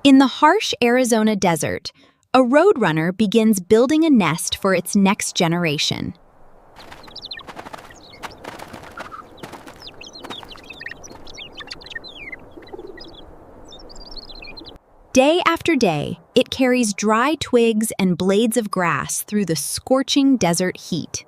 In the harsh Arizona desert, a roadrunner begins building a nest for its next generation. Day after day, it carries dry twigs and blades of grass through the scorching desert heat.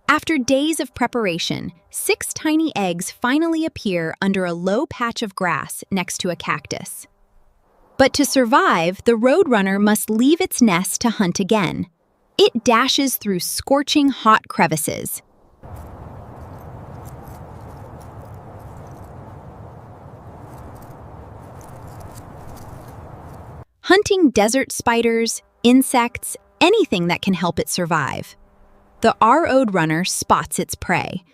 After days of preparation, 6 tiny eggs finally appear under a low patch of grass next to a cactus. But to survive, the roadrunner must leave its nest to hunt again. It dashes through scorching hot crevices. Hunting desert spiders, insects, anything that can help it survive. The roadrunner spots its prey.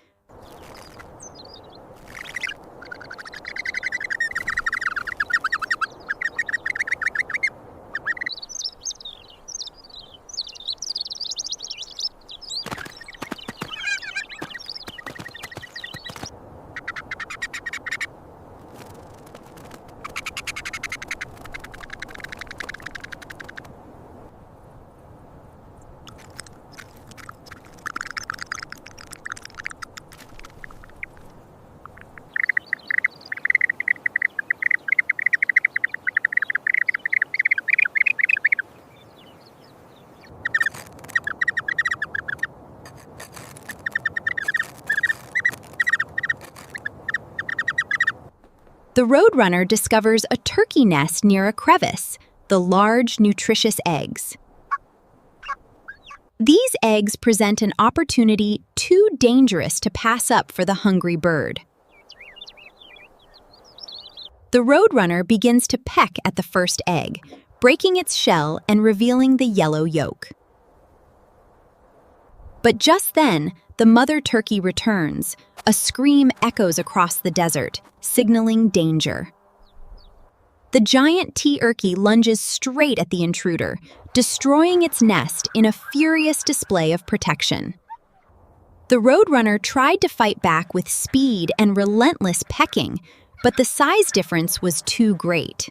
The roadrunner discovers a turkey nest near a crevice, the large, nutritious eggs. These eggs present an opportunity too dangerous to pass up for the hungry bird. The roadrunner begins to peck at the first egg, breaking its shell and revealing the yellow yolk. But just then, the mother turkey returns. A scream echoes across the desert, signaling danger. The giant T-turkey lunges straight at the intruder, destroying its nest in a furious display of protection. The roadrunner tried to fight back with speed and relentless pecking, but the size difference was too great.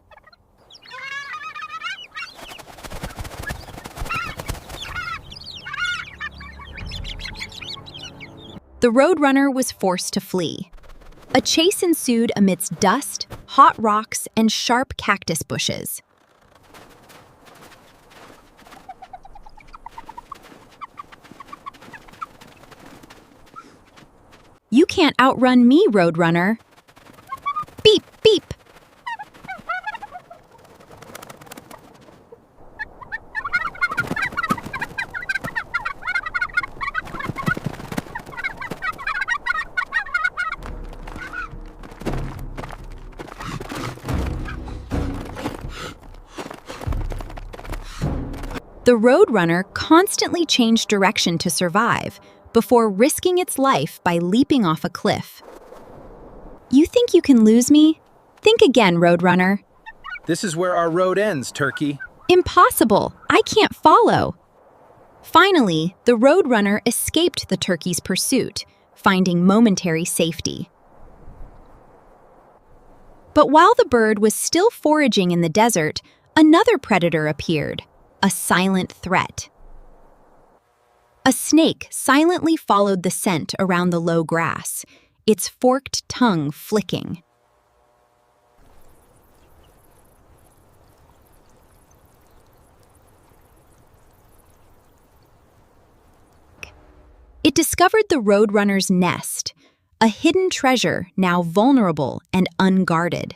The roadrunner was forced to flee. A chase ensued amidst dust, hot rocks, and sharp cactus bushes. "You can't outrun me, roadrunner." Beep, beep. The roadrunner constantly changed direction to survive before risking its life by leaping off a cliff. "You think you can lose me? Think again, roadrunner." This is where our road ends, turkey. "Impossible! I can't follow." Finally, the roadrunner escaped the turkey's pursuit, finding momentary safety. But while the bird was still foraging in the desert, another predator appeared, a silent threat. A snake silently followed the scent around the low grass, its forked tongue flicking. It discovered the Roadrunner's nest, a hidden treasure now vulnerable and unguarded.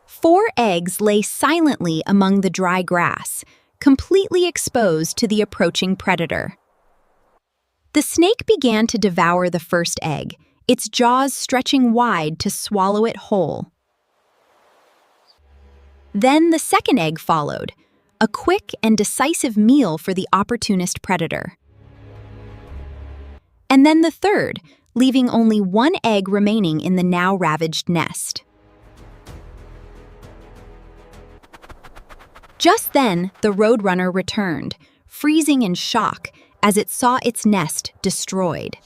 4 eggs lay silently among the dry grass, completely exposed to the approaching predator. The snake began to devour the first egg, its jaws stretching wide to swallow it whole. Then the second egg followed, a quick and decisive meal for the opportunist predator. And then the third, leaving only 1 egg remaining in the now ravaged nest. Just then, the Roadrunner returned, freezing in shock as it saw its nest destroyed.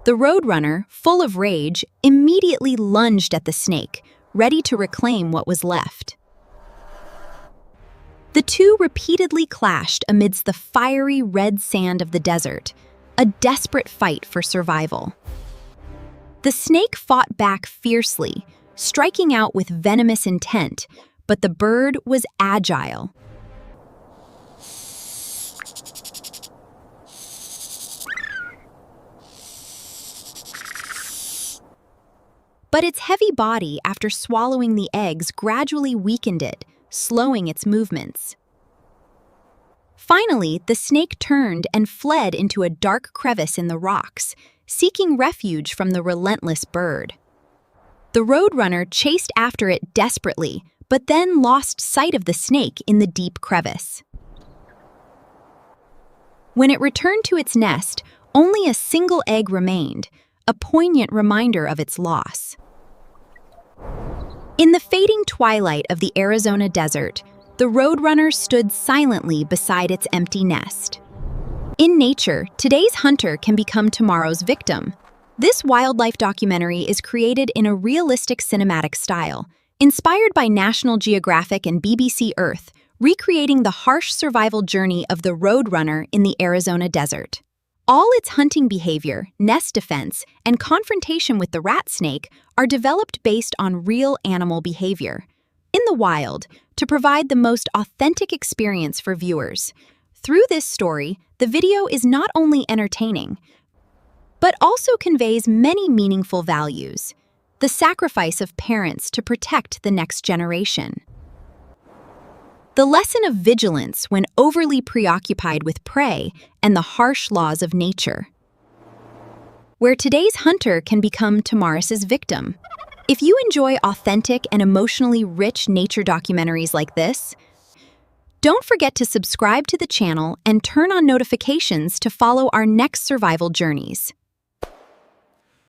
The Roadrunner, full of rage, immediately lunged at the snake, ready to reclaim what was left. The two repeatedly clashed amidst the fiery red sand of the desert, a desperate fight for survival. The snake fought back fiercely, striking out with venomous intent, but the bird was agile. But its heavy body, after swallowing the eggs, gradually weakened it, slowing its movements. Finally, the snake turned and fled into a dark crevice in the rocks, seeking refuge from the relentless bird. The Roadrunner chased after it desperately, but then lost sight of the snake in the deep crevice. When it returned to its nest, only a single egg remained, a poignant reminder of its loss. In the fading twilight of the Arizona desert, the Roadrunner stood silently beside its empty nest. In nature, today's hunter can become tomorrow's victim. This wildlife documentary is created in a realistic cinematic style, inspired by National Geographic and BBC Earth, recreating the harsh survival journey of the Roadrunner in the Arizona desert. All its hunting behavior, nest defense, and confrontation with the rat snake are developed based on real animal behavior in the wild to provide the most authentic experience for viewers. Through this story, the video is not only entertaining, but also conveys many meaningful values. The sacrifice of parents to protect the next generation. The lesson of vigilance when overly preoccupied with prey and the harsh laws of nature. Where today's hunter can become tomorrow's victim. If you enjoy authentic and emotionally rich nature documentaries like this, don't forget to subscribe to the channel and turn on notifications to follow our next survival journeys.